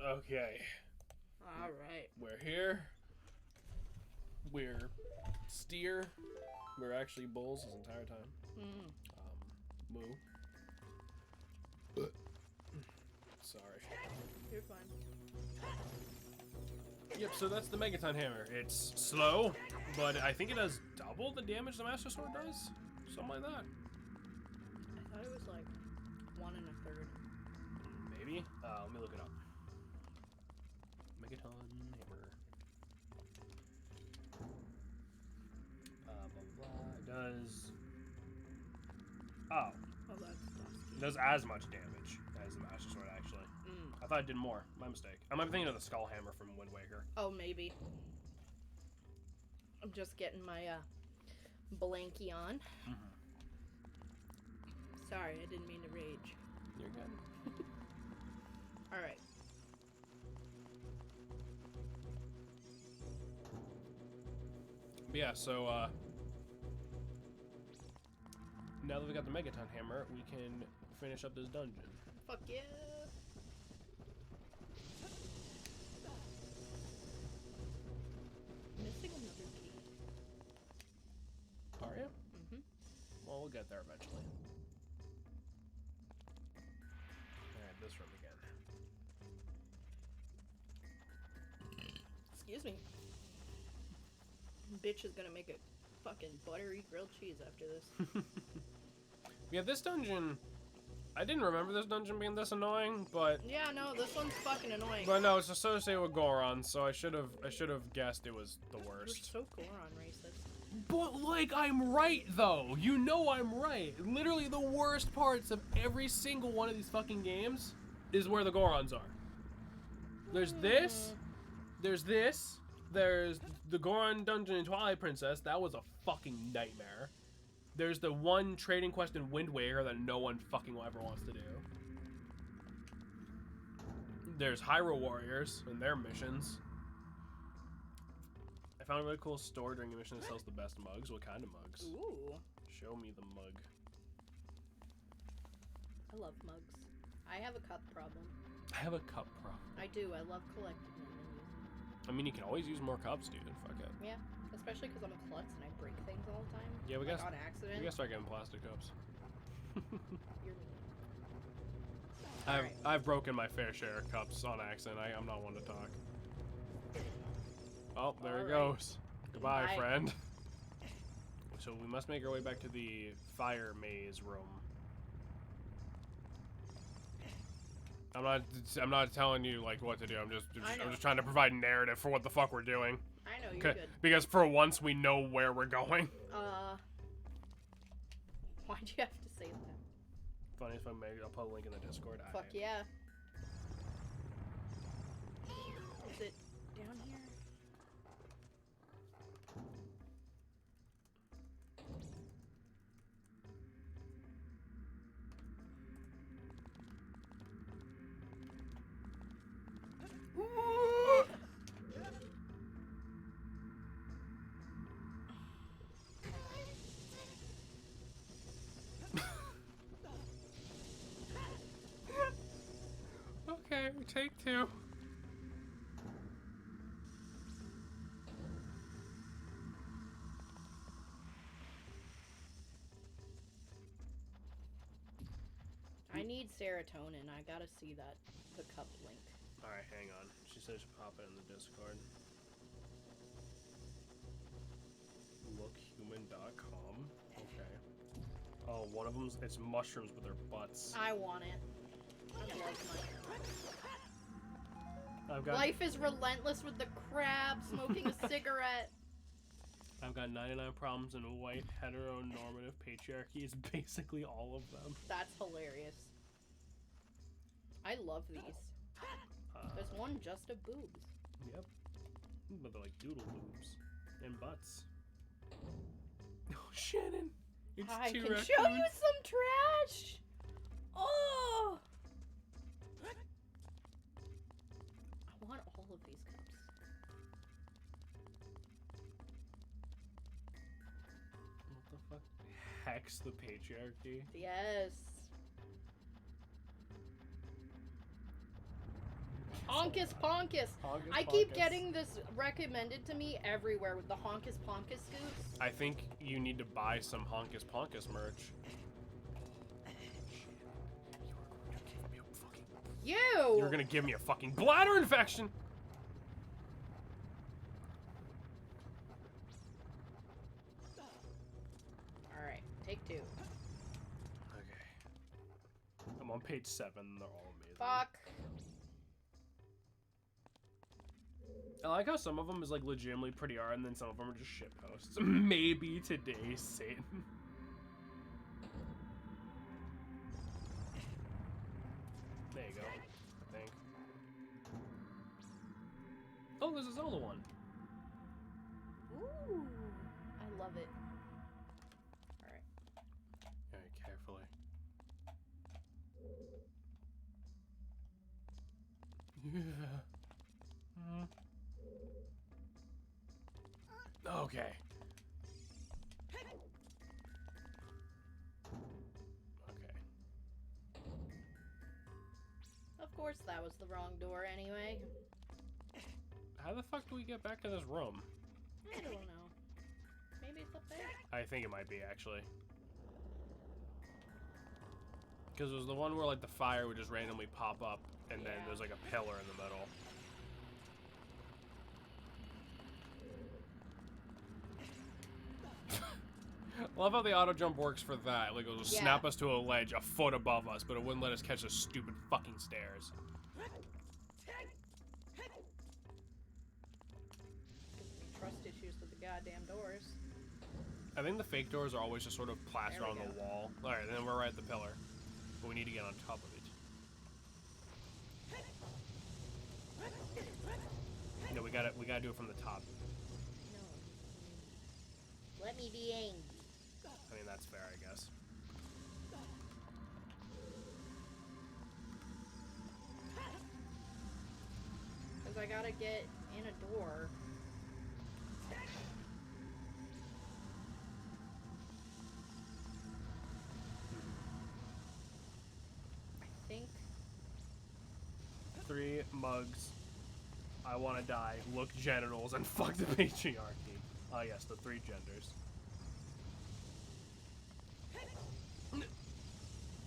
Okay. Alright. We're here. We're steer. We're actually bulls this entire time. Moo. Sorry. You're fine. Yep, so that's the Megaton Hammer. It's slow, but I think it does double the damage the Master Sword does. Something like that. I thought it was like 1 1/3. Maybe. Let me look it up. Megaton Hammer. Blah, blah, blah. It does... Oh. Oh, that's It does as much damage as the Master Sword, actually. I thought it did more. My mistake. I might be thinking of the Skull Hammer from Wind Waker. Oh, maybe. I'm just getting my blankie on. Sorry, I didn't mean to rage. You're good. Alright. Yeah, so, now that we got the Megaton Hammer, we can finish up this dungeon. Fuck yeah! Missing another key. Are you? Well, we'll get there eventually. Alright, this room again. Excuse me. Bitch is gonna make a fucking buttery grilled cheese after this. Yeah, this dungeon... I didn't remember this dungeon being this annoying, but... Yeah, no, this one's fucking annoying. But no, it's associated with Goron, so I should have guessed it was the worst. You're so Goron racist. But, like, I'm right, though. You know I'm right. Literally, the worst parts of every single one of these fucking games is where the Gorons are. There's this. There's this. There's the Goron dungeon in Twilight Princess. That was a fucking nightmare. There's the one trading quest in Wind Waker that no one fucking ever wants to do. There's Hyrule Warriors and their missions. I found a really cool store during a mission that sells the best mugs. What kind of mugs? Ooh. Show me the mug. I love mugs. I have a cup problem. I have a cup problem. I do. I love collecting them and using them. I mean, you can always use more cups, dude. Fuck it. Yeah, especially because I'm a klutz and I break things all the time. Yeah, we like gotta, on accident. we gotta start getting plastic cups. You're mean. I've broken my fair share of cups on accident. I'm not one to talk. Oh, there it goes. Goodbye, Bye. friend. So we must make our way back to the fire maze room. I'm not telling you like what to do. I'm just trying to provide narrative for what the fuck we're doing. I know, you're good. Because for once we know where we're going. Why'd you have to say that? Funny if I'll put a link in the Discord. Fuck yeah. Is it down here? Okay, take two. I need serotonin. I gotta see that. The cup link. Alright, hang on. She said she pop it in the Discord. Lookhuman.com. Okay. Oh, one of them's it's mushrooms with their butts. I want it. I love I've my... got Life is relentless with the crab smoking a cigarette. I've got 99 problems in white heteronormative patriarchy. It's basically all of them. That's hilarious. I love these. There's one just of boobs. Yep. But they're like doodle boobs. And butts. Oh, Shannon! It's I two can raccoons. show you some trash! Oh! I want all of these cups. What the fuck? Hex the patriarchy? Yes. Honkus Ponkus. Honkus I keep Ponkus. getting this recommended to me everywhere with the Honkus Ponkus scoops. I think you need to buy some Honkus Ponkus merch. You're gonna give me a fucking bladder infection! Alright, take 2. Okay. I'm on page 7, they're all amazing. Fuck. I like how some of them is like legitimately pretty art, and then some of them are just shit posts. Maybe today's Satan. There you go, I think. Oh, there's a Zelda one. Ooh, I love it. Alright. Alright, carefully. Yeah. Okay. Okay. Of course that was the wrong door anyway. How the fuck do we get back to this room? I don't know. Maybe it's up there? I think it might be, actually. Because it was the one where, like, the fire would just randomly pop up, and then there's, like, a pillar in the middle. Love how the auto jump works for that. Like, it'll just snap us to a ledge a foot above us, but it wouldn't let us catch the stupid fucking stairs. Trust issues with the goddamn doors. I think the fake doors are always just sort of plastered on the wall. Alright, then we're right at the pillar. But we need to get on top of it. No, we gotta do it from the top. No. Let me be angry. I mean, that's fair, I guess. Because I gotta get in a door. I think. 3 mugs. I wanna die. Look genitals and fuck the patriarchy. Ah, yes, the 3 genders.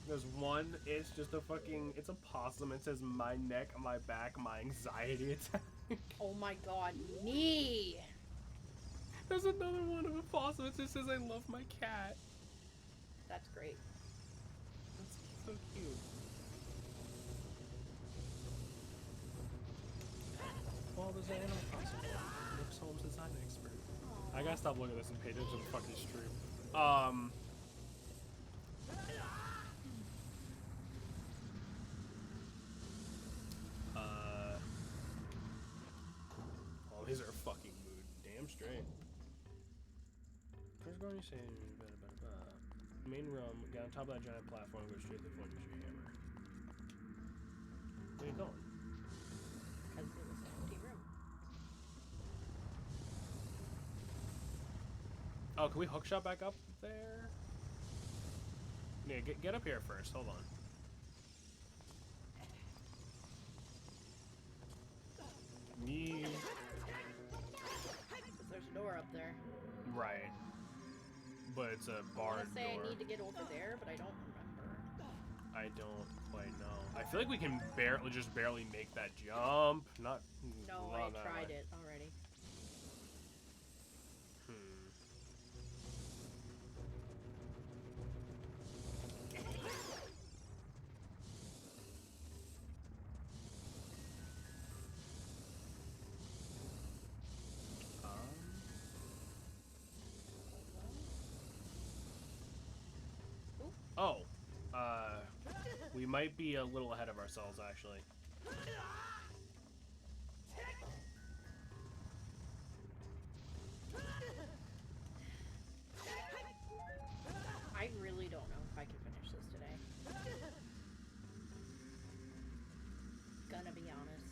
There's one, it's just a fucking, it's a possum. It says my neck, my back, my anxiety attack. Oh my god, me! There's another one of a possum. It just says I love my cat. That's great. That's so cute. Well, there's an animal possum. Looks Holmes design expert. I gotta stop looking at this and pay attention to the fucking stream. Oh, these are fucking mood. Damn straight. First going, you say, main room, get on top of that giant platform, go straight to the phone, use your hammer. Where are you going? Because it was an empty room. Oh, can we hookshot back up there? Yeah, get up here first. Hold on. Me. There's a door up there. Right. But it's a barred I want to say door. I need to get over there, but I don't remember. I don't quite know. I feel like we can barely make that jump. Not. No, not I that tried way. it already. Oh, we might be a little ahead of ourselves, actually. I really don't know if I can finish this today. Gonna be honest.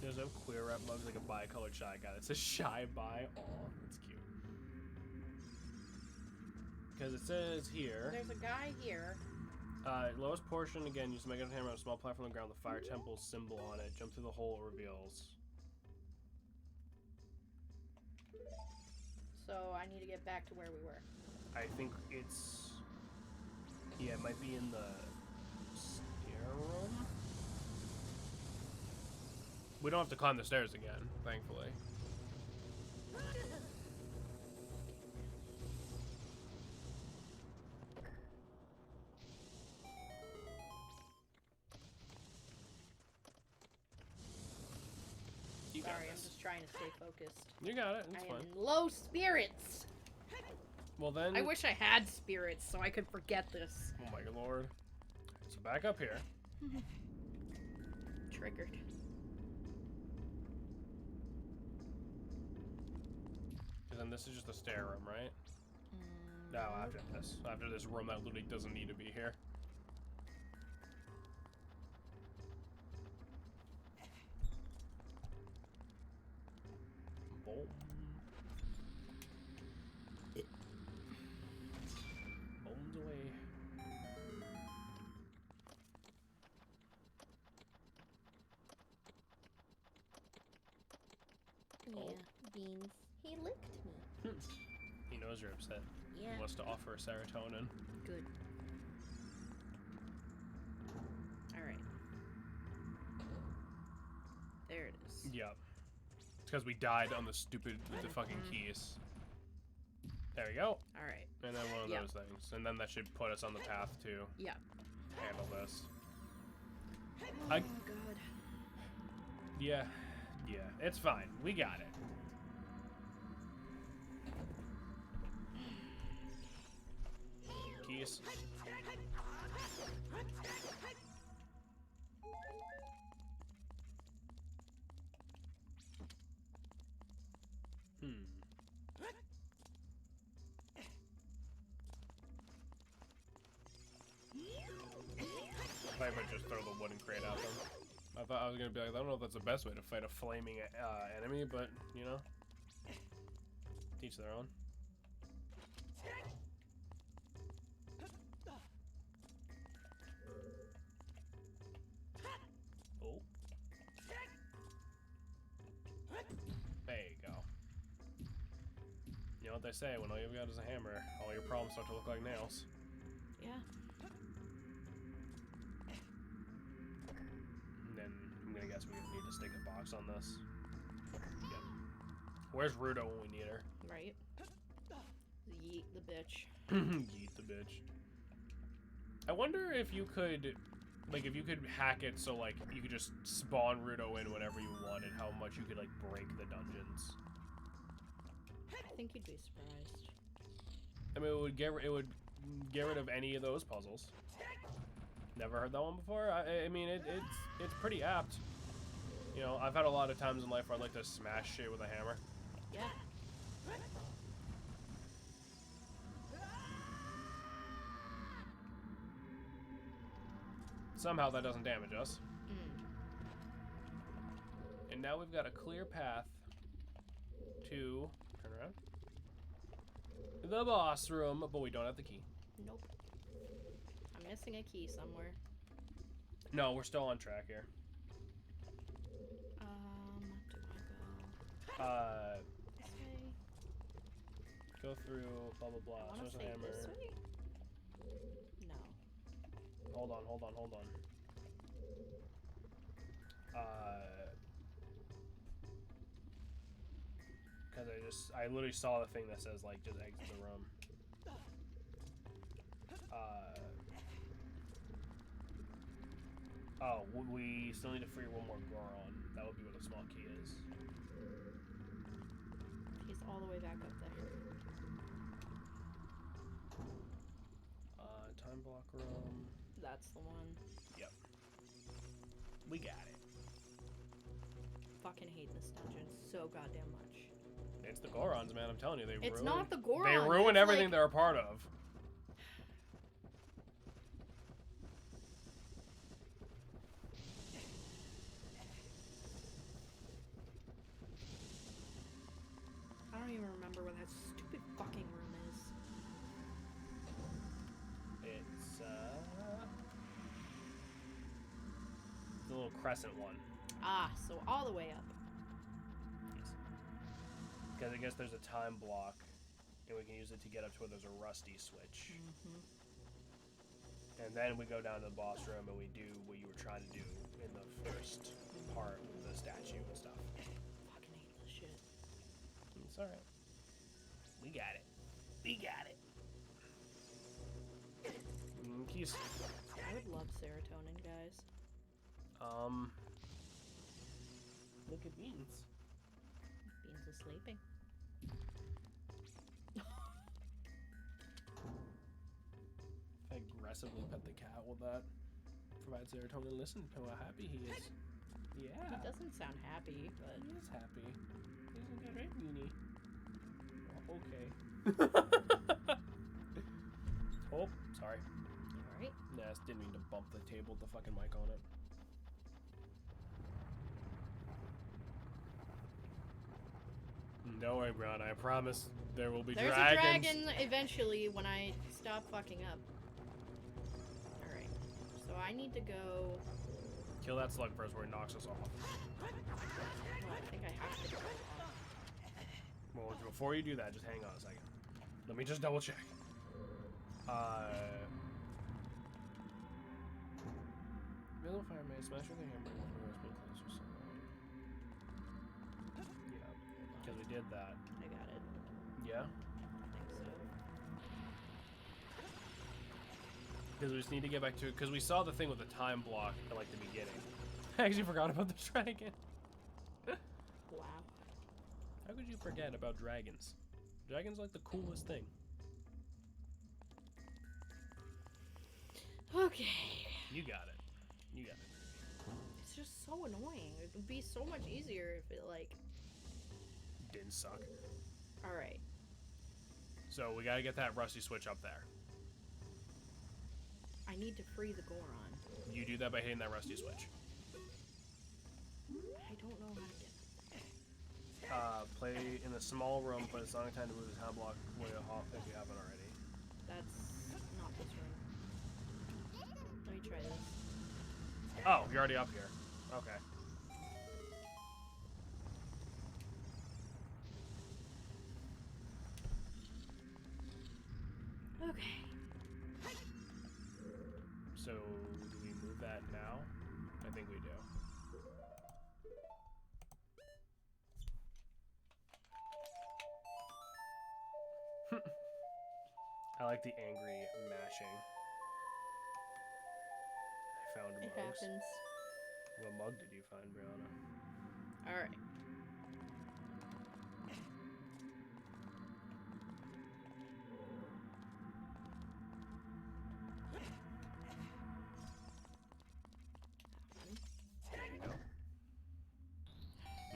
There's a queer rep mugs like a bi-colored shy guy that says shy bi. Aw, that's cute. Because it says here. There's a guy here. Lowest portion, again, use the Mega Hammer on a small platform on the ground with the Fire Temple symbol on it. Jump through the hole, it reveals. So I need to get back to where we were. I think it's... Yeah, it might be in the stair room? We don't have to climb the stairs again, thankfully. You got Sorry, I'm this. just trying to stay focused. You got it, it's I fine. am in low spirits. Well then... I wish I had spirits so I could forget this. Oh my lord. So back up here. Triggered. And then this is just the stair room, right? No, after this. After this room that literally doesn't need to be here. Boom. Bones away. Yeah, Beans. He licked me. He knows you're upset. Yeah. He wants to offer serotonin. Good. Alright. There it is. Yep. It's because we died on the stupid, the fucking keys. There we go. Alright. And then one of Yep. those things. And then that should put us on the path to Yeah. handle this. Oh I- god. Yeah. Yeah. It's fine. We got it. Keys. I might just throw the wooden crate at them. I thought I was gonna be like, I don't know if that's the best way to fight a flaming enemy, but you know, each their own. Oh. There you go. You know what they say, when all you've got is a hammer, all your problems start to look like nails. Yeah. And then I'm gonna guess we need to stick a box on this. Yep. Where's Rudo when we need her? Right. Yeet the bitch. Yeet the bitch. I wonder if you could, like, if you could hack it so, like, you could just spawn Rudo in whenever you wanted, how much you could, like, break the dungeons. I think you'd be surprised. I mean, it would get rid of any of those puzzles. Never heard that one before. I mean, it's pretty apt. You know, I've had a lot of times in life where I'd like to smash shit with a hammer. Yeah. Somehow that doesn't damage us. Mm. And now we've got a clear path to turn around the boss room, but we don't have the key. Nope. I'm missing a key somewhere. No, we're still on track here. Do I go this way? Go through blah blah I blah. want to Source say hammer. this way. No. Hold on. Because I literally saw the thing that says, like, just exit the room. Oh, we still need to free one more Goron. That would be what a small key is. He's all the way back up there. Time block room. That's the one. Yep. We got it. Fucking hate this dungeon so goddamn much. It's the Gorons, man. I'm telling you, they It's ruin. not the Gorons. They ruin it's everything like... they're a part of. I don't even remember where that stupid fucking room is. crescent one. Ah, so all the way up. Yes. Because I guess there's a time block, and we can use it to get up to where there's a rusty switch. And then we go down to the boss room and we do what you were trying to do in the first part with the statue and stuff. Fucking hate this shit. It's alright. We got it. We got it. Keys. I would love serotonin, guys. Look at Beans. Beans is sleeping. Aggressively pet the cat with that. Provide serotonin. Listen to how happy he is. Yeah. He doesn't sound happy, but He is happy. He's a great weenie. Oh, okay. Oh, sorry. alright. Nah, I didn't mean to bump the table with the fucking mic on it. Don't worry, Brown. I promise there will be There's dragons. a dragon eventually when I stop fucking up. Alright. So I need to go... Kill that slug first where it knocks us off. Well, I think I have to go off. Well, before you do that, just hang on a second. Let me just double check. Middle fire may smash with a hammer if the rest being close or something. Yeah, because we did that. I got it. Yeah? I think so. Because we just need to get back to it. Because we saw the thing with the time block at like the beginning. I actually forgot about the dragon. Wow. How could you forget about dragons? Dragons are like the coolest thing. Okay. You got it. You got it. It's just so annoying. It would be so much easier if it, like... Didn't suck. Alright. So we gotta get that rusty switch up there. I need to free the Goron. You do that by hitting that rusty switch. I don't know how to get... Play in a small room, but it's not time to move the time block way off if you haven't already. That's not this room. Let me try this. Oh, you're already up here. Okay. Okay. So, do we move that now? I think we do. I like the angry mashing. I found It mugs. happens. What mug did you find, Brianna? Alright. There you go.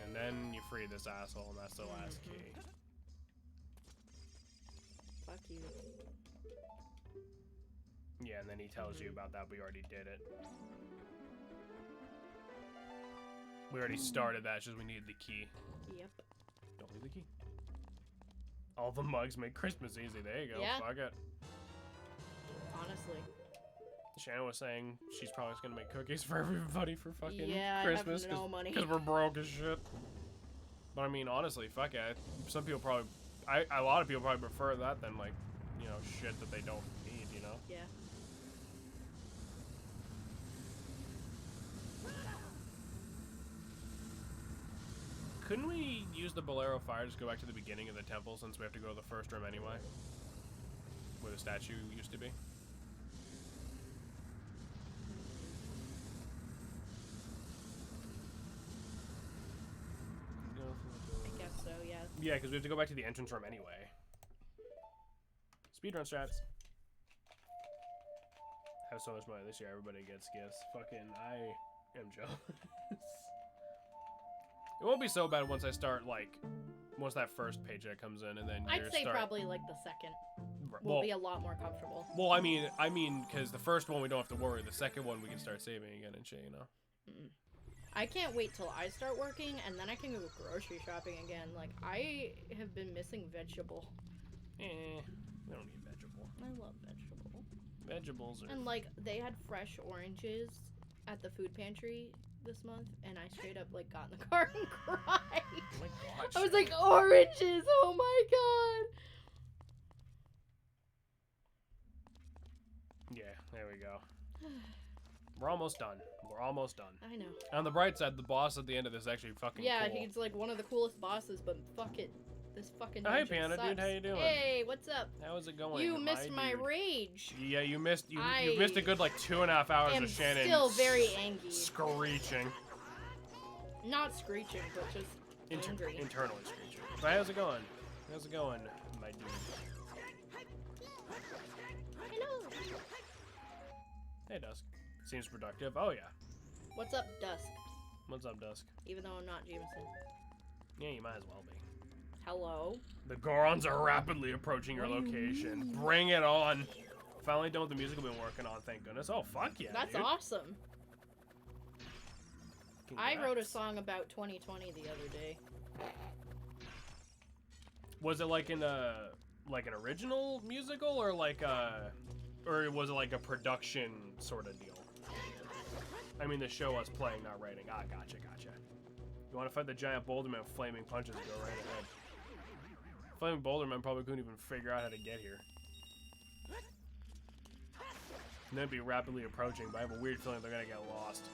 And then you free this asshole, and that's the last key. Fuck you. Yeah, and then he tells you about that, but we already did it. We already started that, it's just we needed the key. Yep. Don't leave the key. All the mugs make Christmas easy. There you go. Yeah. Fuck it. Honestly. Shannon was saying she's probably just gonna make cookies for everybody for fucking Yeah, Christmas. I have no money. Because we're broke as shit. But I mean, honestly, fuck it. Some people probably... a lot of people probably prefer that than, like, you know, shit that they don't need, you know? Yeah. Couldn't we use the Bolero fire just go back to the beginning of the temple since we have to go to the first room anyway? Where the statue used to be? I guess so, yeah. Yeah, because we have to go back to the entrance room anyway. Speedrun strats. I have so much money this year, everybody gets gifts. Fucking, I am jealous. It won't be so bad once I start, like, once that first paycheck comes in, and then I'd say probably like the second well, will be a lot more comfortable. well, I mean, because the first one we don't have to worry. The second one we can start saving again and shit, you know? I can't wait till I start working, and then I can go grocery shopping again. Like, I have been missing vegetable. We don't need vegetable. I love vegetable. Vegetables are... And, like, they had fresh oranges at the food pantry this month, and I straight up like got in the car and cried. Oh my god. I was like, oranges! Oh my god! Yeah, there we go. We're almost done. We're almost done. I know. On the bright side, the boss at the end of this is actually fucking Yeah, cool. he's like one of the coolest bosses, but fuck it. This fucking Oh, hey, dungeon Panda sucks. dude, how you doing? Hey, what's up? How's it going? You missed my dude? rage. Yeah, you missed you I missed a good like 2.5 hours I'm of Shannon still very angry. screeching. Not screeching, but just angry. Internally screeching. So how's it going? How's it going, my dude? Hello. Hey, Dusk. Seems productive. Oh yeah. What's up, Dusk? What's up, Dusk? Even though I'm not Jameson. Yeah, you might as well be. Hello. The Gorons are rapidly approaching your location. Bring it on. Finally done with the music we've been working on, thank goodness. Oh, fuck yeah, That's dude. awesome. Congrats. I wrote a song about 2020 the other day. Was it like in a like an original musical or like a or was it like a production sort of deal? I mean the show was playing, not writing. Ah, gotcha. You want to fight the giant boulder man with flaming punches, go right ahead. Flaming boulder man probably couldn't even figure out how to get here. And then be rapidly approaching, but I have a weird feeling they're gonna get lost.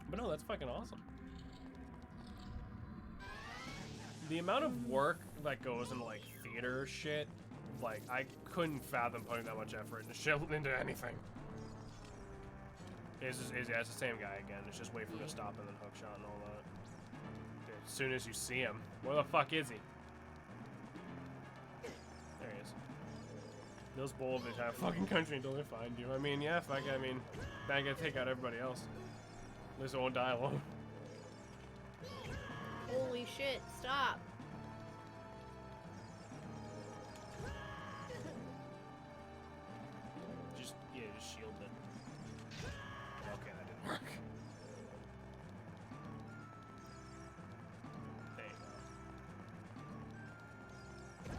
But no, that's fucking awesome. The amount of work that goes into like theater shit, like I couldn't fathom putting that much effort into anything. It's the same guy again. It's just wait for him to stop and then hook shot and all that. Dude, as soon as you see him, where the fuck is he? There he is. Those bulls the entire fucking country until they find you. I mean, yeah, fuck. I mean, then I gotta take out everybody else. At least I won't die alone. Holy shit, stop. Just shield it. Okay, that didn't work. There you go.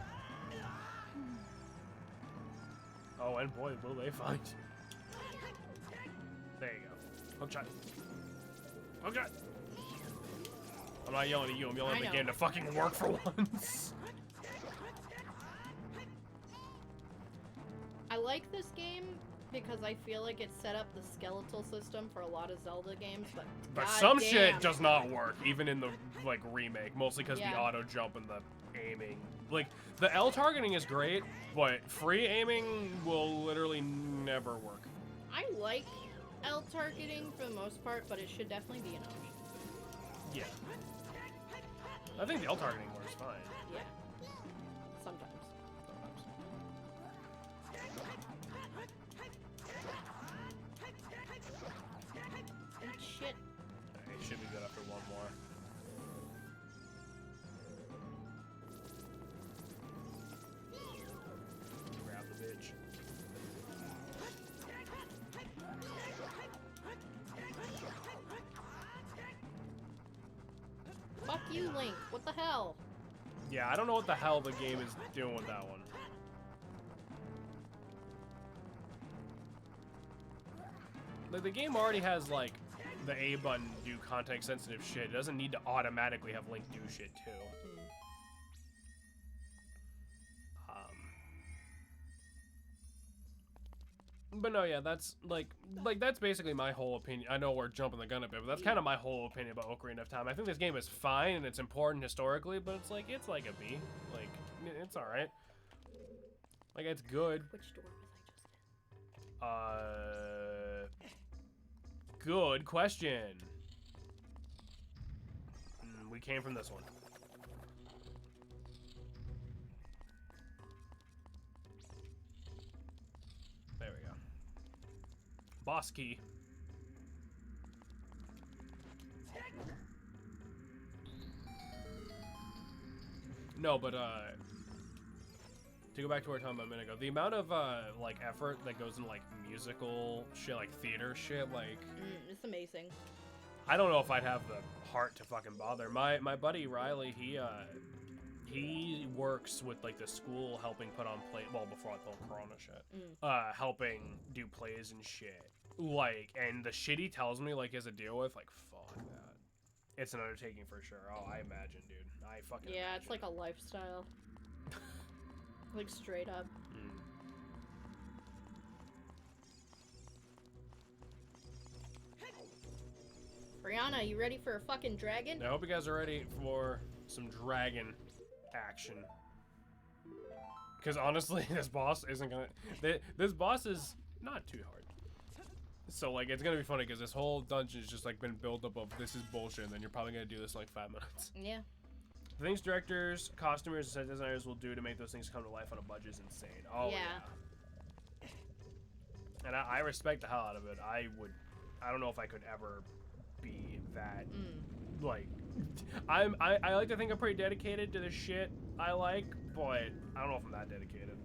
Oh, and boy, will they find you. There you go. Hook shot. Hook shot! I'm not yelling at you, I'm yelling at the game to fucking work for once. I like this game because I feel like it set up the skeletal system for a lot of Zelda games, but Some goddamn. shit does not work, even in the like remake, mostly because Yeah. the auto jump and the aiming. Like the L targeting is great, but free aiming will literally never work. I like L targeting for the most part, but it should definitely be an option. Yeah. I think the L targeting works fine. Yeah. Sometimes. Eat shit. It should be good after one more. Grab the bitch. Fuck you, Link. What the hell? Yeah, I don't know what the hell the game is doing with that one. Like, the game already has, like, the A button do context-sensitive shit. It doesn't need to automatically have Link do shit, too. But no, yeah, that's, like, that's basically my whole opinion. I know we're jumping the gun a bit, but that's kind of my whole opinion about Ocarina of Time. I think this game is fine, and it's important historically, but it's like a B. Like, it's alright. Like, it's good. Which door was I just in? Good question. We came from this one. There we go. Boss key. No, but to go back to what we were talking about a minute ago, the amount of like effort that goes into like musical shit, like theater shit, like It's amazing. I don't know if I'd have the heart to fucking bother. My buddy Riley, he works with like the school helping put on play. Well, before the whole Corona shit, helping do plays and shit. Like, and the shit he tells me, like, he has to deal with, like, fuck that. It's an undertaking for sure. Oh, I imagine, dude. I fucking Yeah, imagine. it's like a lifestyle. Like, straight up. Brianna, you ready for a fucking dragon? I hope you guys are ready for some dragon action. Because honestly, this boss isn't gonna... This boss is not too hard. So, like, it's gonna be funny because this whole dungeon's just, like, been built up of this is bullshit, and then you're probably gonna do this in, like, 5 minutes. Yeah. The things directors, costumers, and set designers will do to make those things come to life on a budget is insane. Oh, yeah. And I respect the hell out of it. I don't know if I could ever be that, like... I like to think I'm pretty dedicated to the shit I like, but I don't know if I'm that dedicated.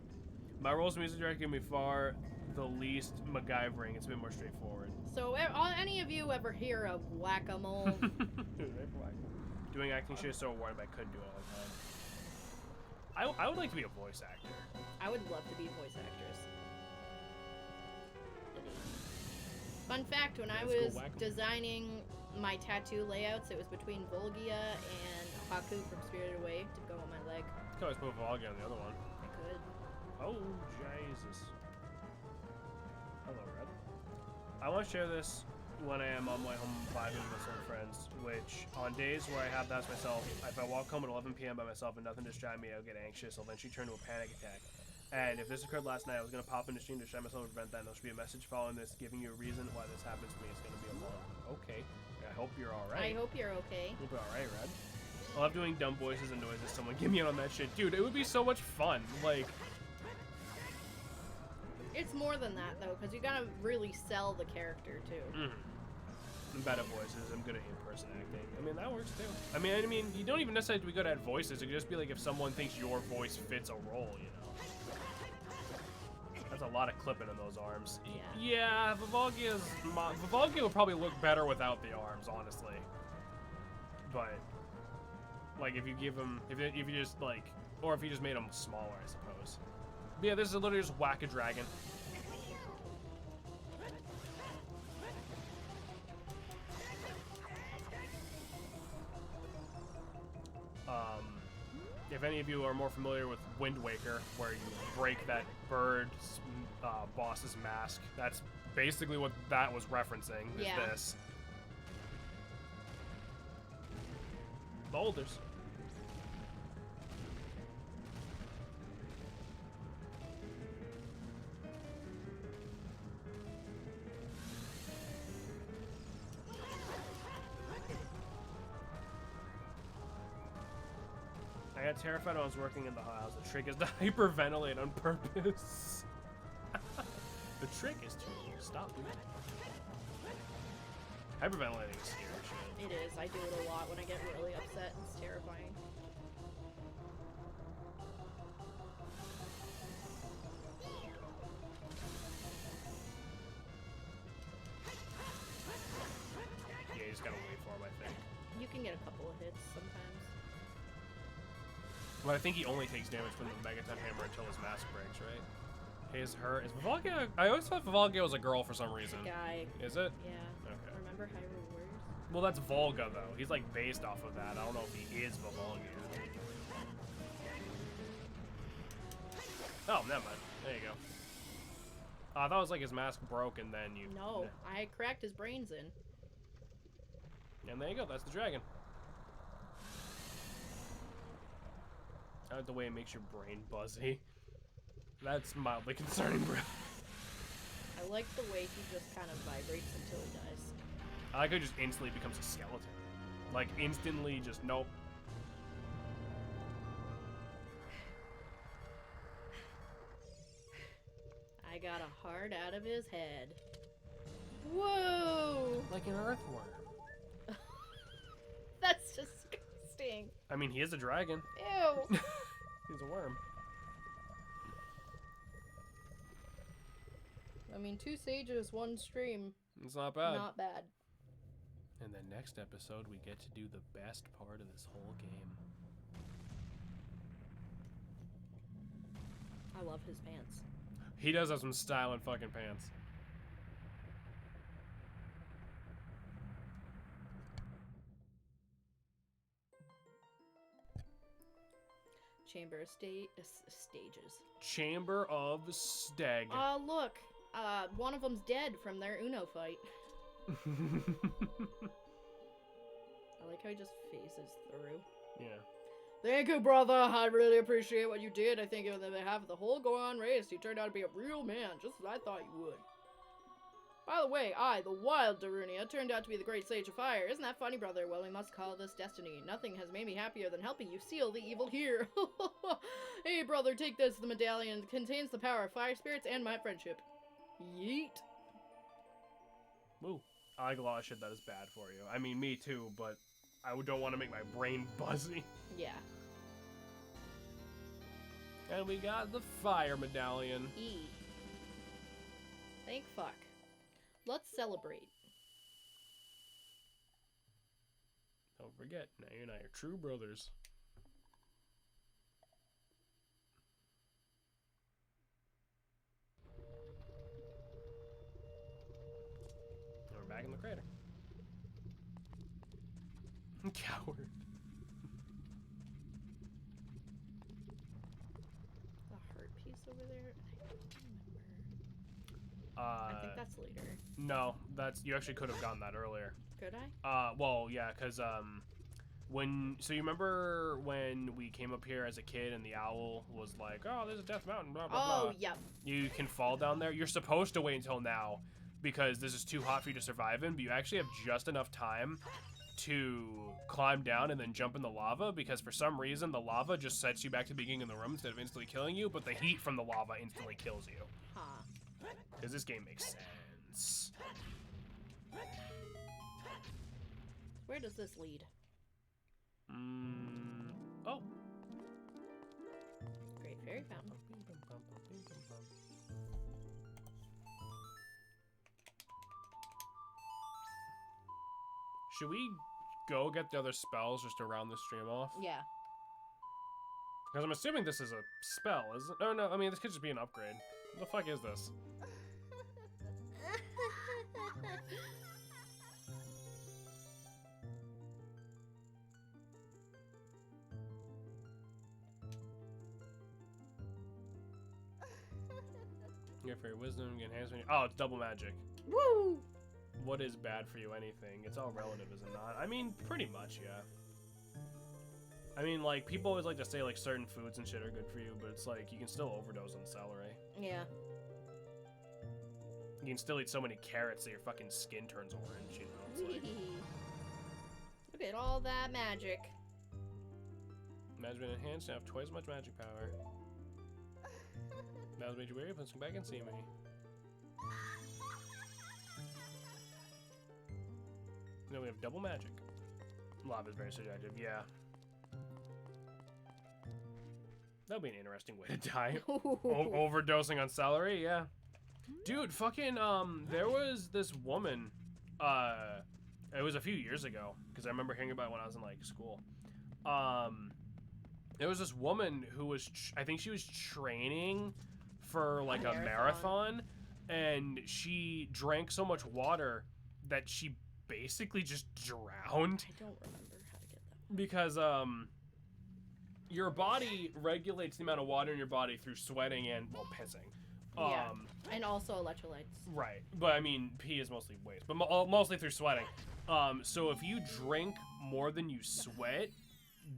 My roles as music director give me far the least MacGyvering. It's been more straightforward. So, any of you ever hear of whack-a-mole? Doing acting shit is so rewarding, but I couldn't do it all the time. I would like to be a voice actor. I would love to be a voice actress. Fun fact, when I was designing my tattoo layouts, it was between Volgia and Haku from Spirited Away to go on my leg. You could always put Volgia on the other one. I could. Oh, Jesus. Hello, Red. I want to share this when I am on my home vibing with my old friends, which on days where I have that myself, if I walk home at 11 p.m. by myself and nothing distract me, I'll get anxious. I'll eventually turn to a panic attack. And if this occurred last night, I was going to pop into stream to distract myself and prevent that. And there should be a message following this giving you a reason why this happens to me. It's going to be a long. Okay. I hope you're alright. I hope you're okay. You'll be alright, Red. I love doing dumb voices and noises. Someone get me in on that shit. Dude, it would be so much fun. Like... It's more than that, though, because you gotta really sell the character, too. I'm bad at voices. I'm good at in-person acting. I mean, that works, too. I mean, you don't even necessarily have to be good at voices. It could just be like if someone thinks your voice fits a role, you know? That's a lot of clipping in those arms. Yeah, Vivalgia would probably look better without the arms, honestly. But, like, if you give him... If you just, like... Or if you just made him smaller, I suppose. But yeah, this is literally just whack a dragon. If any of you are more familiar with Wind Waker, where you break that bird boss's mask, that's basically what that was referencing, is this. Boulders. I got terrified when I was working in the house. The trick is to hyperventilate on purpose. The trick is to stop moving. Hyperventilating is scary shit. It is. I do it a lot when I get really upset. It's terrifying. Yeah, you just gotta wait for him, I think. You can get a couple of hits sometimes. But I think he only takes damage from the Megaton Hammer until his mask breaks, right? Is Vivalgia... I always thought Vivalgia was a girl for some reason. Guy. Is it? Yeah. Okay. Remember Hyrule Warriors? Well, that's Volga, though. He's, like, based off of that. I don't know if he is Vivalgia. Oh, never mind. There you go. I thought it was like his mask broke and then you... No, I cracked his brains in. And there you go. That's the dragon. I like the way it makes your brain buzzy. That's mildly concerning, bro. I like the way he just kind of vibrates until he dies. I like how he just instantly becomes a skeleton. Like, instantly just, nope. I got a heart out of his head. Whoa! Like an earthworm. That's disgusting. I mean, he is a dragon. Ew. He's a worm. I mean, 2 sages, 1 stream. It's not bad. Not bad. In the next episode, we get to do the best part of this whole game. I love his pants. He does have some style in fucking pants. Chamber of Stages. Chamber of Stag. Look. One of them's dead from their Uno fight. I like how he just phases through. Yeah. Thank you, brother. I really appreciate what you did. I think on behalf of the whole Goron race, you turned out to be a real man, just as I thought you would. By the way, I, the wild Darunia, turned out to be the great sage of fire. Isn't that funny, brother? Well, we must call this destiny. Nothing has made me happier than helping you seal the evil here. Hey, brother, take this. The medallion it contains the power of fire spirits and my friendship. Yeet. Ooh, I like a lot of shit that is bad for you. I mean, me too, but I don't want to make my brain buzzy. Yeah. And we got the fire medallion. E. Thank fuck. Let's celebrate. Don't forget, now you and I are true brothers. And we're back in the crater. Coward. The heart piece over there? I don't remember. I think that's later. No, that's you actually could have gotten that earlier. Could I? Well, yeah, because so you remember when we came up here as a kid and the owl was like, oh, there's a death mountain, blah, blah, blah. Oh, yep. You can fall down there. You're supposed to wait until now because this is too hot for you to survive in, but you actually have just enough time to climb down and then jump in the lava because for some reason the lava just sets you back to the beginning of the room instead of instantly killing you, but the heat from the lava instantly kills you. Huh. Because this game makes sense. Where does this lead? Oh. Great Fairy Fountain. Should we go get the other spells just to round the stream off? Yeah. Because I'm assuming this is a spell, isn't it? Oh, no, I mean, this could just be an upgrade. What the fuck is this? Get for your wisdom, get enhancement. Oh, it's double magic. Woo! What is bad for you? Anything? It's all relative, is it not? I mean, pretty much, yeah. I mean, like, people always like to say, like, certain foods and shit are good for you, but it's like, you can still overdose on celery. Yeah. You can still eat so many carrots that your fucking skin turns orange, you know? It's like... Look at all that magic. Magic's been enhanced, now have twice as much magic power. Now made you wary, please come back and see me. Now we have double magic. Lava is very subjective, yeah. That would be an interesting way to die. Overdosing on celery, yeah. Dude, fucking, there was this woman, it was a few years ago, because I remember hearing about it when I was in, like, school. There was this woman who was, I think she was training for, like, a marathon, and she drank so much water that she basically just drowned. I don't remember how to get that. Because, your body regulates the amount of water in your body through sweating and, well, pissing. Yeah, and also electrolytes. Right, but I mean, pee is mostly waste, but mostly through sweating. So if you drink more than you sweat,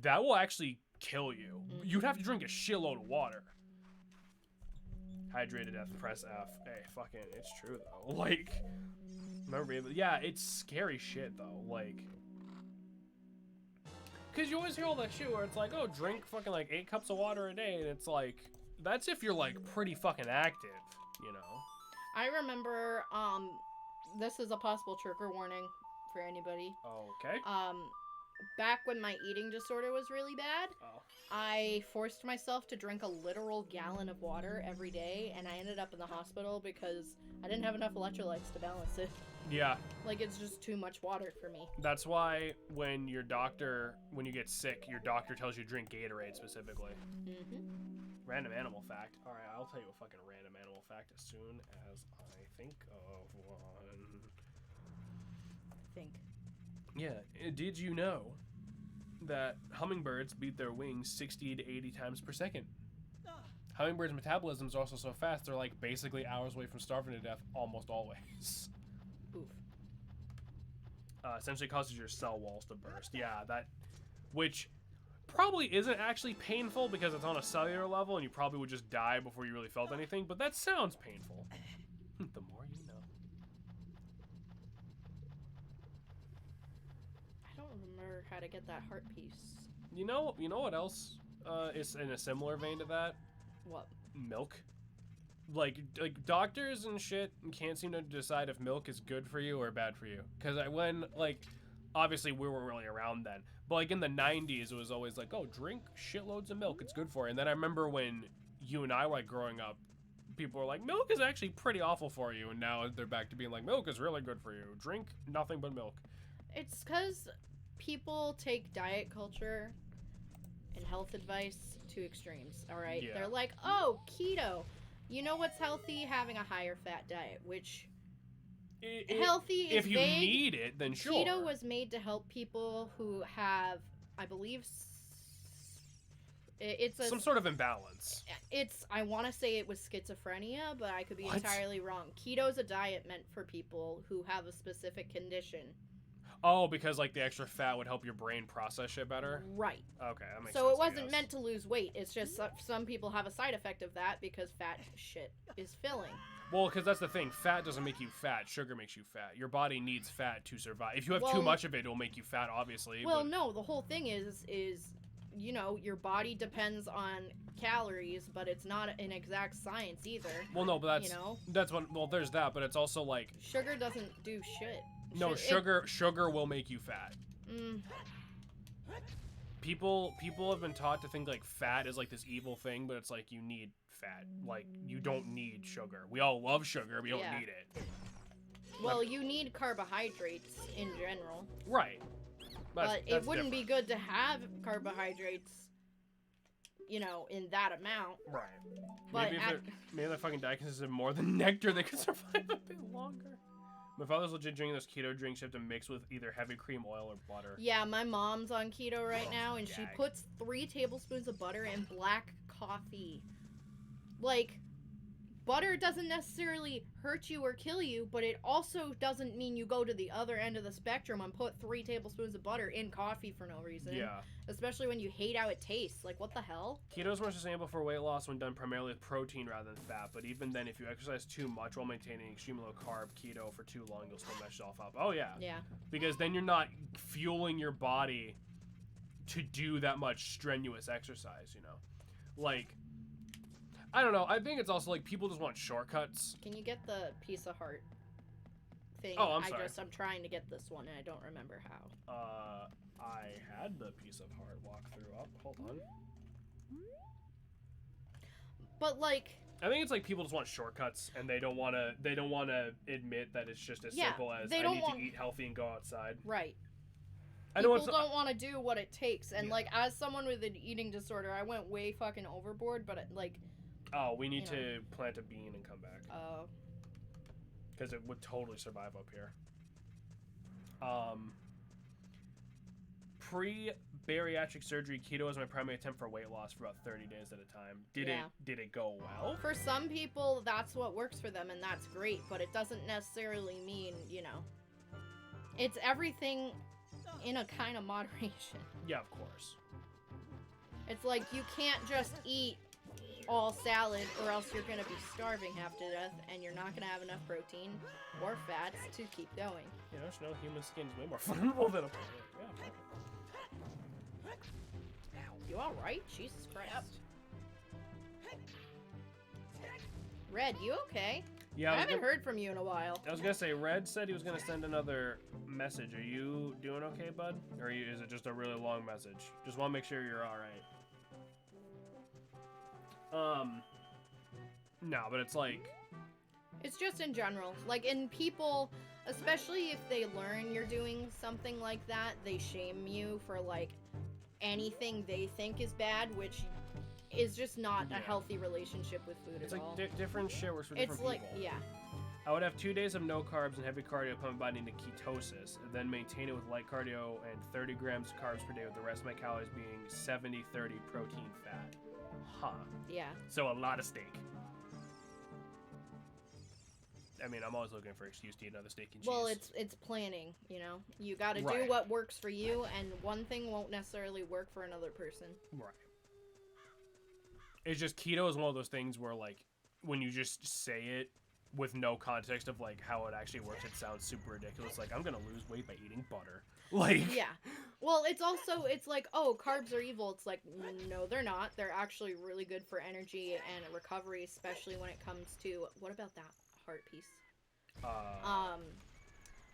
that will actually kill you. You'd have to drink a shitload of water. Hydrated F, press F. Hey, fucking, it's true though. Like, remember, yeah, it's scary shit though. Like, cause you always hear all that shit where it's like, oh, drink fucking like 8 cups of water a day, and it's like, that's if you're like pretty fucking active, you know. I remember, this is a possible trigger warning for anybody. Okay. Back when my eating disorder was really bad, I forced myself to drink a literal gallon of water every day, and I ended up in the hospital because I didn't have enough electrolytes to balance it. Yeah. Like, it's just too much water for me. That's why when you get sick, your doctor tells you to drink Gatorade specifically. Random animal fact. Alright, I'll tell you a fucking random animal fact as soon as I think of one. I think. Yeah, did you know that hummingbirds beat their wings 60 to 80 times per second. Hummingbirds' metabolism is also so fast, they're like basically hours away from starving to death almost always. Oof. Essentially causes your cell walls to burst. Yeah, which probably isn't actually painful because it's on a cellular level and you probably would just die before you really felt anything, but that sounds painful. The more you know. I don't remember how to get that heart piece. You know what else is in a similar vein to that? What? Milk. Like doctors and shit can't seem to decide if milk is good for you or bad for you. Because obviously we weren't really around then, but like in the 90s it was always like, oh, drink shitloads of milk, it's good for you. And then I remember when you and I were like growing up, people were like, milk is actually pretty awful for you, and now they're back to being like, milk is really good for you, drink nothing but milk. It's because people take diet culture and health advice to extremes. All right, Yeah. They're like, oh, keto, you know what's healthy? Having a higher fat diet, which healthy is if you vague. need it, then sure. Keto was made to help people who have, I believe, it's some sort of imbalance. I want to say it was schizophrenia, but I could be What? entirely wrong. Keto's a diet meant for people who have a specific condition. Oh, because like the extra fat would help your brain process shit better? Right. Okay, that makes sense. So it I wasn't guess. meant to lose weight. It's just some people have a side effect of that because fat shit is filling. Well, because that's the thing. Fat doesn't make you fat. Sugar makes you fat. Your body needs fat to survive. If you have too Well- much of it, it'll make you fat, obviously. Well, but... no, the whole thing is your body depends on calories, but it's not an exact science either. Well, no, but You that's what. Well, there's that, but it's also like Sugar doesn't do shit. no sugar will make you fat. People have been taught to think like fat is like this evil thing, but it's like you need fat. Like you don't need sugar. We all love sugar, but you don't Yeah. need it. Well, you need carbohydrates in general. Right. But it wouldn't be good to have carbohydrates, in that amount. Right. But Maybe their fucking diet consists of more than nectar, they could survive a bit longer. My father's legit drinking those keto drinks you have to mix with either heavy cream oil or butter. Yeah, my mom's on keto right now, and she Gag. puts 3 tablespoons of butter in black coffee. Like, butter doesn't necessarily hurt you or kill you, but it also doesn't mean you go to the other end of the spectrum and put 3 tablespoons of butter in coffee for no reason. Yeah. Especially when you hate how it tastes. Like, what the hell? Keto is more sustainable for weight loss when done primarily with protein rather than fat, but even then, if you exercise too much while maintaining extremely low carb keto for too long, you'll still mess yourself up. Oh, yeah. Yeah. Because then you're not fueling your body to do that much strenuous exercise, Like, I don't know. I think it's also like people just want shortcuts. Can you get the piece of heart thing? Oh, I'm sorry. I'm trying to get this one, and I don't remember how. I had the piece of heart walkthrough up. Hold on. But, like... I think it's like people just want shortcuts, and they don't want to admit that it's just as simple as I need to eat healthy and go outside. Right. People don't want to do what it takes, and Yeah. like as someone with an eating disorder, I went way fucking overboard. But oh, we need to plant a bean and come back oh, because it would totally survive up here. Pre-bariatric surgery, keto was my primary attempt for weight loss for about 30 days at a time. Did it go well? for some people that's what works for them, and that's great. But it doesn't necessarily mean it's everything in a kind of moderation. Yeah, of course. It's like you can't just eat all salad or else you're gonna be starving half to death, and you're not gonna have enough protein or fats to keep going. Human skin's way more flammable than a plant. Yeah, fuck it. You all right? Jesus Christ. Red, you okay? Yeah, I haven't heard from you in a while. I was gonna say, Red said he was gonna send another message. Are you doing okay, bud? Or is it just a really long message? Just want to make sure you're all right. No, but it's like... It's just in general. Like, in people, especially if they learn you're doing something like that, they shame you for, like, anything they think is bad, which is just not a healthy relationship with food It's at like all. different shit works for different It's like, people. yeah. I would have 2 days of no carbs and heavy cardio, put my body into ketosis, and then maintain it with light cardio and 30 grams of carbs per day, with the rest of my calories being 70-30 protein fat. Huh. Yeah. So a lot of steak. I mean, I'm always looking for an excuse to eat another steak and cheese. Well, it's planning, you know? You gotta do Right. what works for you, and one thing won't necessarily work for another person. Right. It's just keto is one of those things where, like, when you just say it with no context of, like, how it actually works, it sounds super ridiculous. Like, I'm gonna lose weight by eating butter. Like... Yeah. Well, it's also, it's like, oh, carbs are evil. It's like, no, they're not. They're actually really good for energy and recovery, especially when it comes to, what about that heart piece?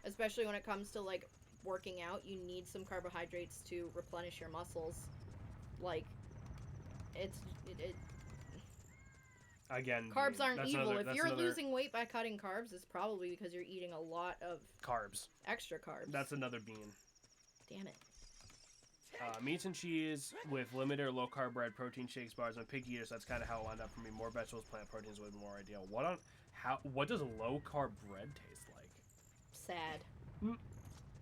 Especially when it comes to, like, working out, you need some carbohydrates to replenish your muscles. Like, Again, carbs aren't evil. If you're another... losing weight by cutting carbs, it's probably because you're eating a lot of carbs. Extra carbs. That's another bean. Damn it. Meats and cheese with limited or low-carb bread, protein shakes, bars. I'm a picky eater, so that's kind of how it wound up for me. More vegetables, plant proteins would be more ideal. What does low-carb bread taste like? Sad.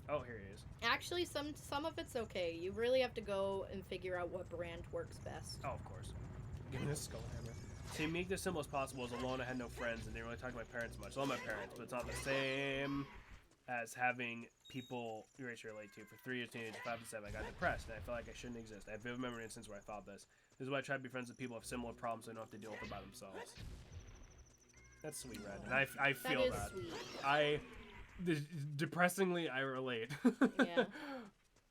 Oh, here it is. Actually, some of it's okay. You really have to go and figure out what brand works best. Oh, of course. Give me this skull hammer. To make this simple as possible, I was alone, I had no friends, and didn't really talk to my parents much. I love my parents, but it's not the same as having people erase your relate to. For 3 years, teenage, 5 to 7, I got depressed, and I felt like I shouldn't exist. I have vivid memory instance where I thought this. This is why I try to be friends with people who have similar problems so they don't have to deal with it by themselves. That's sweet, Red. And I feel that. Sweet. Depressingly, I relate. Yeah.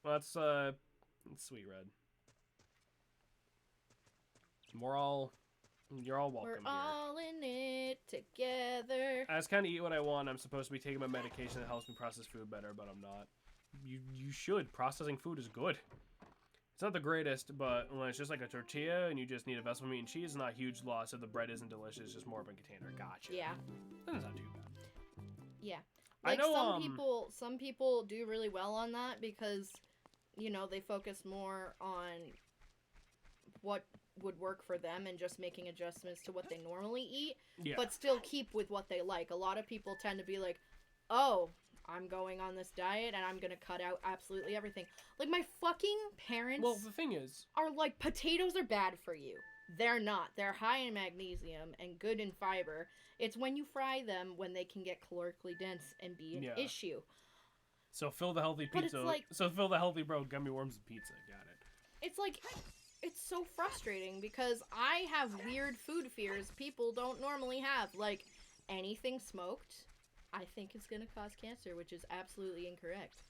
Well, that's sweet, Red. You're all welcome. We're all in it together. I just kind of eat what I want. I'm supposed to be taking my medication that helps me process food better, but I'm not. You should. Processing food is good. It's not the greatest, but when it's just like a tortilla and you just need a vessel of meat and cheese, it's not a huge loss. If the bread isn't delicious, it's just more of a container. Gotcha. Yeah. That's not too bad. Yeah. Like, I know, some people do really well on that because, you know, they focus more on what would work for them and just making adjustments to what they normally eat, but still keep with what they like. A lot of people tend to be like, oh, I'm going on this diet and I'm gonna cut out absolutely everything. Like, my fucking parents the thing is, are like, potatoes are bad for you. They're not. They're high in magnesium and good in fiber. It's when you fry them when they can get calorically dense and be an issue. So fill the healthy pizza. So fill the healthy bro gummy worms with pizza. Got it. It's like, it's so frustrating because I have weird food fears people don't normally have. Like, anything smoked, I think it's gonna cause cancer, which is absolutely incorrect.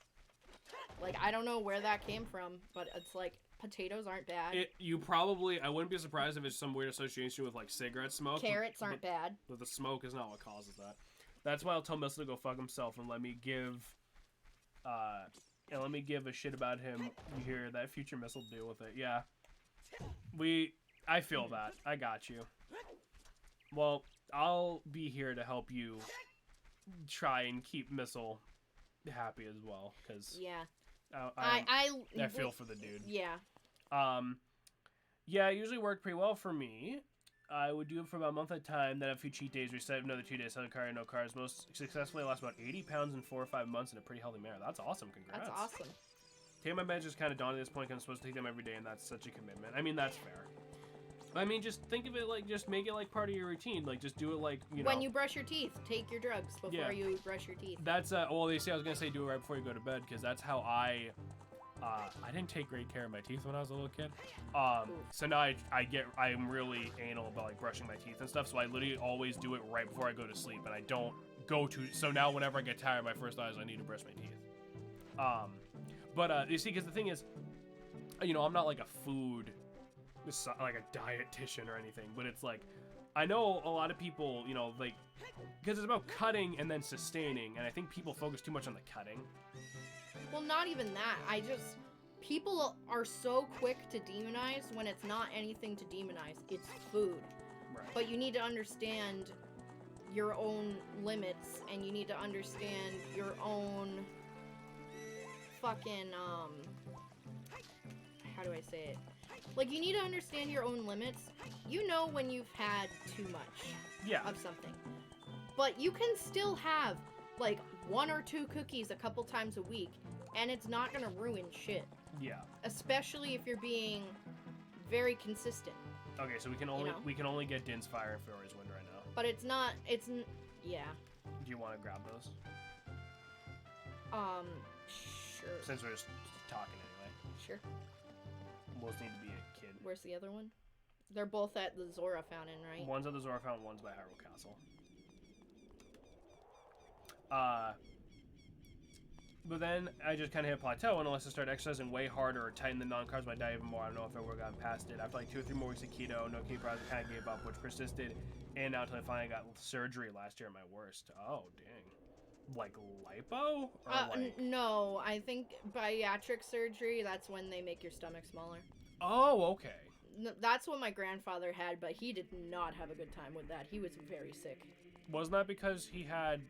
Like, I don't know where that came from, but it's like, potatoes aren't bad. I wouldn't be surprised if it's some weird association with, like, cigarette smoke. Carrots aren't bad. But the smoke is not what causes that. That's why I'll tell Missile to go fuck himself and let me give a shit about him. You hear that? Future Missile deal with it. Yeah. I feel that. I got you. Well, I'll be here to help you try and keep Missile happy as well, because I feel for the dude. Yeah. Yeah, it usually worked pretty well for me. I would do it for about a month at a time, then have a few cheat days, reset another 2 days, healthy cardio, no carbs. Most successfully, I lost about 80 pounds in 4 or 5 months in a pretty healthy manner. That's awesome. Congrats. That's awesome. Taking my meds is kind of daunting at this point because I'm supposed to take them every day, and that's such a commitment. I mean, that's fair. I mean, just think of it like, just make it like part of your routine. Like, just do it like, you know. When you brush your teeth, take your drugs before you brush your teeth. That's, well, they say, I was going to say do it right before you go to bed, because that's how I didn't take great care of my teeth when I was a little kid. So now I'm really anal about, like, brushing my teeth and stuff, so I literally always do it right before I go to sleep, and I don't go to, so now whenever I get tired, my first thought is I need to brush my teeth. But you see, because the thing is, you know, I'm not like like a dietitian or anything, but it's like, I know a lot of people, you know, like, because it's about cutting and then sustaining, and I think people focus too much on the cutting. Well, not even that. People are so quick to demonize when it's not anything to demonize. It's food. Right. But you need to understand your own limits, and you need to understand your own fucking, how do I say it? Like, you need to understand your own limits. You know when you've had too much of something. But you can still have, like, 1 or 2 cookies a couple times a week, and it's not gonna ruin shit. Yeah. Especially if you're being very consistent. Okay, so we can only get Din's Fire and Fury's Wind right now. But it's not, yeah. Do you want to grab those? Sure. Since we're just talking anyway. Sure. We'll just need to be a kid. Where's the other one? They're both at the Zora Fountain, right? One's at the Zora Fountain, one's by Hyrule Castle. But then I just kind of hit a plateau, and unless I start exercising way harder or tighten the non-carbs my diet even more, I don't know if I would have gotten past it. After like 2 or 3 more weeks of keto, no keto products, I kind of gave up, which persisted, and now until I finally got surgery last year at my worst. Oh, dang. Like lipo? Or like... No, I think bariatric surgery, that's when they make your stomach smaller. Oh, okay. That's what my grandfather had, but he did not have a good time with that. He was very sick. Wasn't that because he had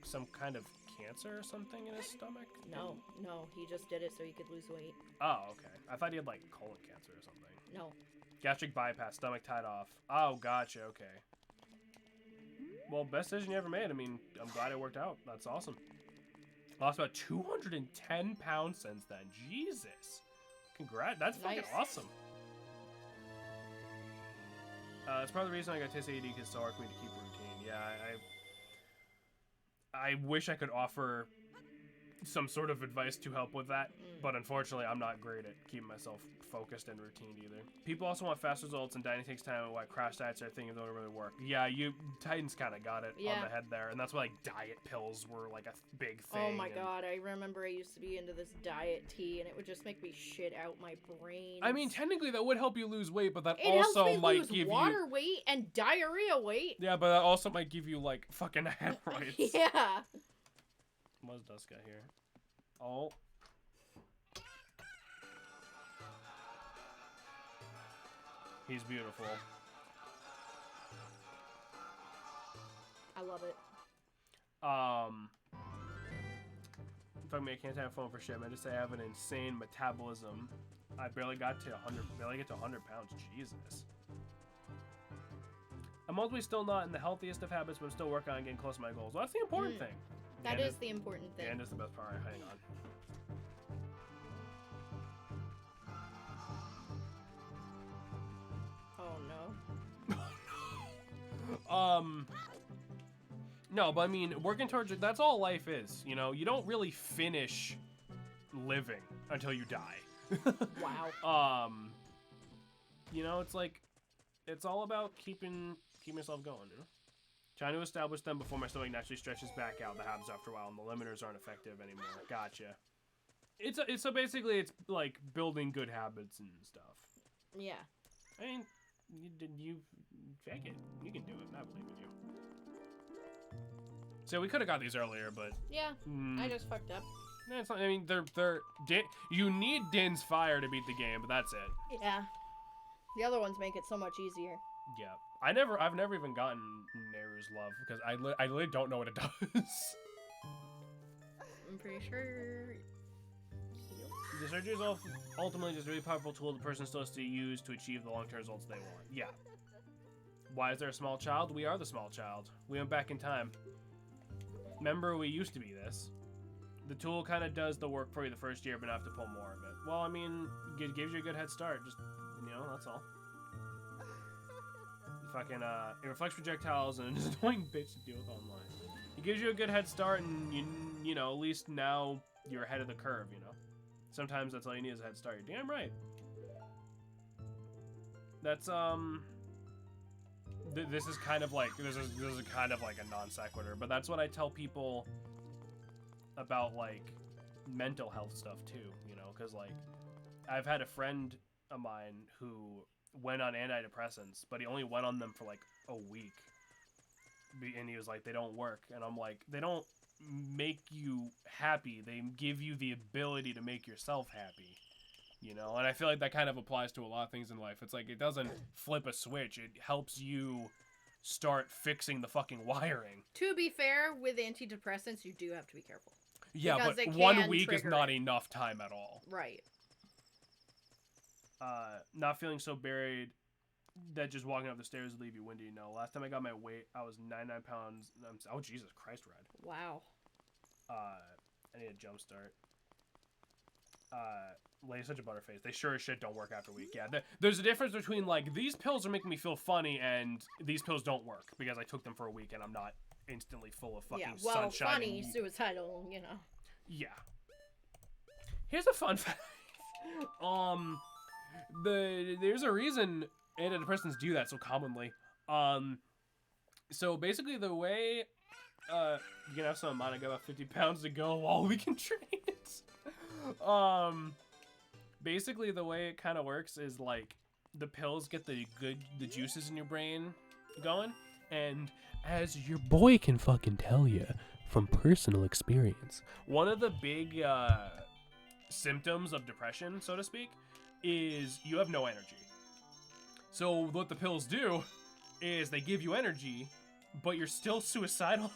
some kind of cancer or something in his stomach? No, he just did it so he could lose weight. Oh, okay. I thought he had like colon cancer or something. No. Gastric bypass, stomach tied off. Oh, gotcha, okay. Well, best decision you ever made. I mean, I'm glad it worked out. That's awesome. Lost about 210 pounds since then. Jesus. Congrats. That's fucking awesome. That's part of the reason I got TIS AD, because it's so hard for me to keep a routine. Yeah, I wish I could offer some sort of advice to help with that, but unfortunately I'm not great at keeping myself focused and routine either. People also want fast results, and dieting takes time, and why crash diets are a thing and don't really work. Yeah, Titan's kind of got it on the head there, and that's why like diet pills were like a big thing. Oh my god, I remember I used to be into this diet tea, and it would just make me shit out my brain. I mean, technically that would help you lose weight, but that it also helps me might lose give water weight and diarrhea weight. Yeah, but that also might give you like fucking hemorrhoids. Yeah. What's Dusk got here? Oh. He's beautiful. I love it. Fuck me, I can't have phone for shit. I just say I have an insane metabolism. I barely get to 100 pounds. Jesus. I'm ultimately still not in the healthiest of habits, but I'm still working on getting close to my goals. Well, that's the important thing. That is the important thing. And it's the best part. Hang on. Oh no. No, but I mean, working towards it, that's all life is, you know? You don't really finish living until you die. Wow. You know, it's like, it's all about keeping yourself going, you know? Trying to establish them before my stomach naturally stretches back out the habits after a while, and the limiters aren't effective anymore. Gotcha. So basically, it's like building good habits and stuff. Yeah. I mean, you check it. You can do it. I believe in you. So we could have got these earlier, but yeah, I just fucked up. It's not, I mean, you need Din's Fire to beat the game, but that's it. Yeah. The other ones make it so much easier. Yeah. I've never even gotten Neru's Love because I literally don't know what it does. I'm pretty sure. The surgery is ultimately just a really powerful tool the person still has to use to achieve the long-term results they want. Yeah. Why is there a small child? We are the small child. We went back in time. Remember, we used to be this. The tool kind of does the work for you the first year, but not have to pull more of it. Well, I mean, it gives you a good head start. Just, you know, that's all. Fucking, it reflects projectiles and is an annoying bitch to deal with online. It gives you a good head start, and you know, at least now you're ahead of the curve, you know? Sometimes that's all you need is a head start. You're damn right. That's, this is kind of like, this is kind of like a non sequitur, but that's what I tell people about, like, mental health stuff, too, you know? Because, like, I've had a friend of mine who went on antidepressants, but he only went on them for, like, a week. And he was like, they don't work. And I'm like, they don't make you happy. They give you the ability to make yourself happy. You know? And I feel like that kind of applies to a lot of things in life. It's like, it doesn't flip a switch. It helps you start fixing the fucking wiring. To be fair, with antidepressants, you do have to be careful. Yeah, but 1 week is not enough time at all. Right. Not feeling so buried that just walking up the stairs would leave you windy. No, last time I got my weight, I was 99 pounds. Oh, Jesus Christ, Red. Wow. I need a jump start. Lay such a butterface. They sure as shit don't work after a week. Yeah, there's a difference between, like, these pills are making me feel funny and these pills don't work because I took them for a week and I'm not instantly full of fucking sunshine. Funny, suicidal, you know. Yeah. Here's a fun fact. There's a reason antidepressants do that so commonly. So basically the way, you can have some amount, I got about 50 pounds to go while we can train it. Basically the way it kind of works is, like, the pills get the juices in your brain going, and as your boy can fucking tell you from personal experience, one of the big symptoms of depression, so to speak, is you have no energy. So what the pills do is they give you energy, but you're still suicidal.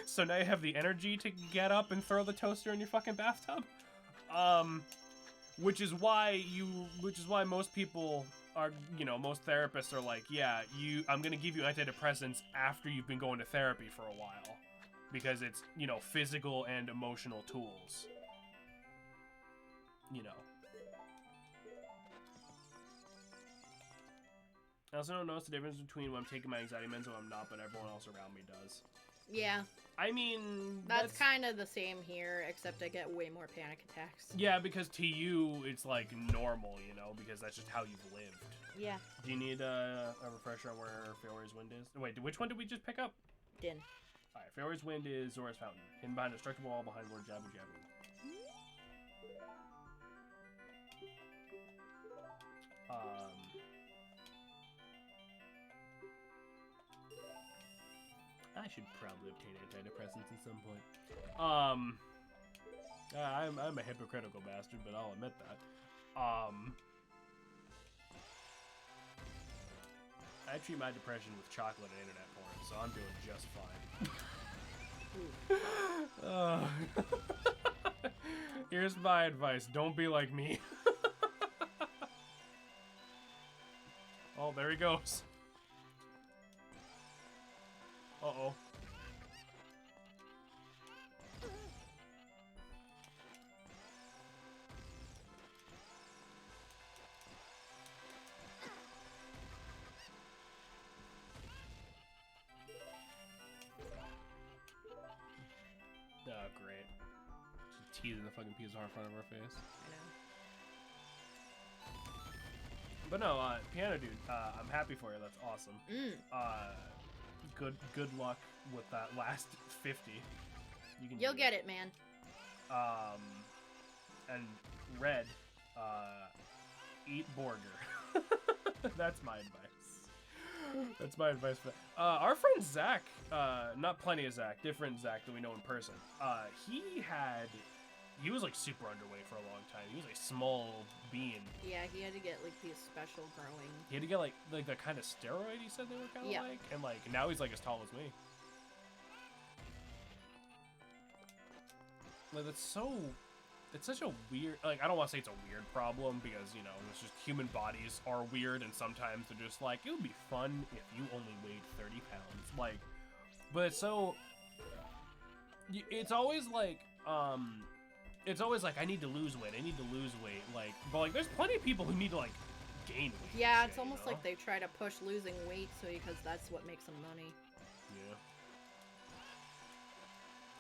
So now you have the energy to get up and throw the toaster in your fucking bathtub. Which is why most people are, you know, most therapists are like, yeah, I'm gonna give you antidepressants after you've been going to therapy for a while, because it's, you know, physical and emotional tools. You know. I also don't notice the difference between when I'm taking my anxiety meds and when I'm not, but everyone else around me does. Yeah. I mean, that's kind of the same here, except I get way more panic attacks. Yeah, because to you, it's like normal, you know, because that's just how you've lived. Yeah. Do you need a refresher on where Fiore's Wind is? Wait, which one did we just pick up? Din. Alright, Fiore's Wind is Zora's Fountain. Hidden behind a destructible wall behind Lord Jabu Jabu. I should probably obtain antidepressants at some point. I'm a hypocritical bastard, but I'll admit that. I treat my depression with chocolate and internet porn, so I'm doing just fine. Here's my advice: don't be like me. Oh, there he goes. Uh-oh. Oh, great. She's teasing the fucking piece of heart in front of her face. I know. But no, Piano Dude, I'm happy for you. That's awesome. Good luck with that last 50. You'll get it, man. And Red, eat burger. That's my advice. That's my advice. Our friend Zach, not plenty of Zach, different Zach that we know in person. He was like super underweight for a long time. He was a small bean. Yeah, he had to get like these special growing. He had to get like the kind of steroid he said they were kind of like, and like now he's like as tall as me. Like it's such a weird, like I don't want to say it's a weird problem because, you know, it's just human bodies are weird and sometimes they're just like, it would be fun if you only weighed 30 pounds. Like, but it's always like, I need to lose weight. Like, but like, there's plenty of people who need to like gain weight. Yeah, it's almost like they try to push losing weight because that's what makes them money. Yeah.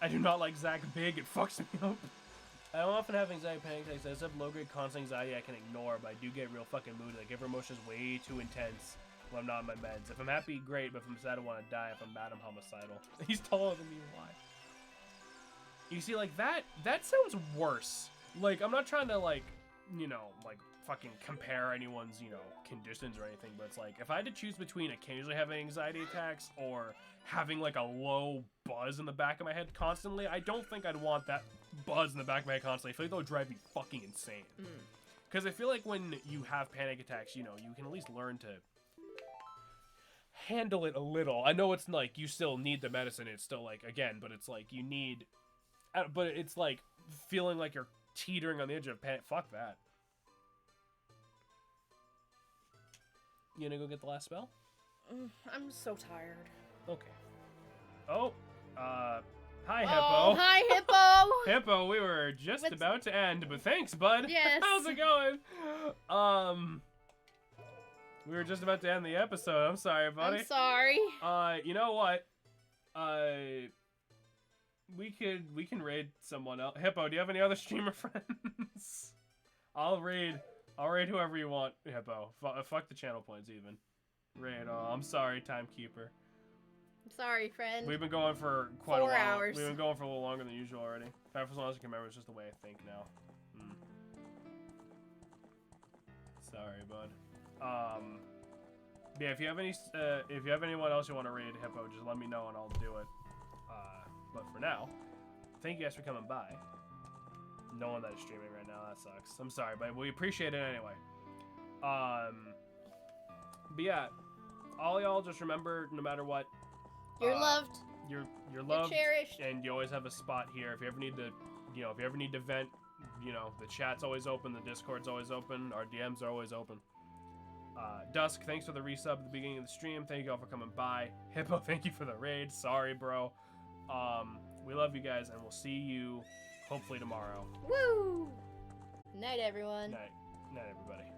I do not like Zach big. It fucks me up. I don't often have anxiety panic attacks. I just have low-grade constant anxiety I can ignore, but I do get real fucking moody. Like, if emotion is way too intense when I'm not on my meds. If I'm happy, great, but if I'm sad, I want to die. If I'm mad, I'm homicidal. He's taller than me. Why? You see, like, that sounds worse. Like, I'm not trying to, like, you know, like, fucking compare anyone's, you know, conditions or anything, but it's like, if I had to choose between occasionally having anxiety attacks or having, like, a low buzz in the back of my head constantly, I don't think I'd want that buzz in the back of my head constantly. I feel like that would drive me fucking insane. Because I feel like when you have panic attacks, you know, you can at least learn to handle it a little. I know it's like, you still need the medicine, it's still like, again, but it's like, you need... But it's like feeling like you're teetering on the edge of panic. Fuck that. You gonna go get the last spell? I'm so tired. Okay. Oh, hi, Hippo. Oh, hi, Hippo. Hippo, we were just about to end, but thanks, bud. Yes. How's it going? We were just about to end the episode. I'm sorry, buddy. I'm sorry. You know what? We can raid someone else. Hippo, do you have any other streamer friends? I'll raid whoever you want, Hippo. Fuck the channel points even. Raid. Oh, I'm sorry, timekeeper. I'm sorry, friend. We've been going for quite 4 a while. hours. We've been going for a little longer than usual already. For as long as I can remember, it's just the way I think now. Sorry, bud. Yeah, if you have anyone else you want to raid, Hippo, just let me know and I'll do it. But for now, thank you guys for coming by. No one that is streaming right now, that sucks. I'm sorry, but we appreciate it anyway. But yeah, all y'all just remember, no matter what, You're loved. You're loved. You're cherished. And you always have a spot here. If you ever need to, if you ever need to vent, the chat's always open, the Discord's always open, our DMs are always open. Dusk, thanks for the resub at the beginning of the stream. Thank you all for coming by. Hippo, thank you for the raid. Sorry, bro. We love you guys, and we'll see you hopefully tomorrow. Woo! Night, everyone. Night, everybody.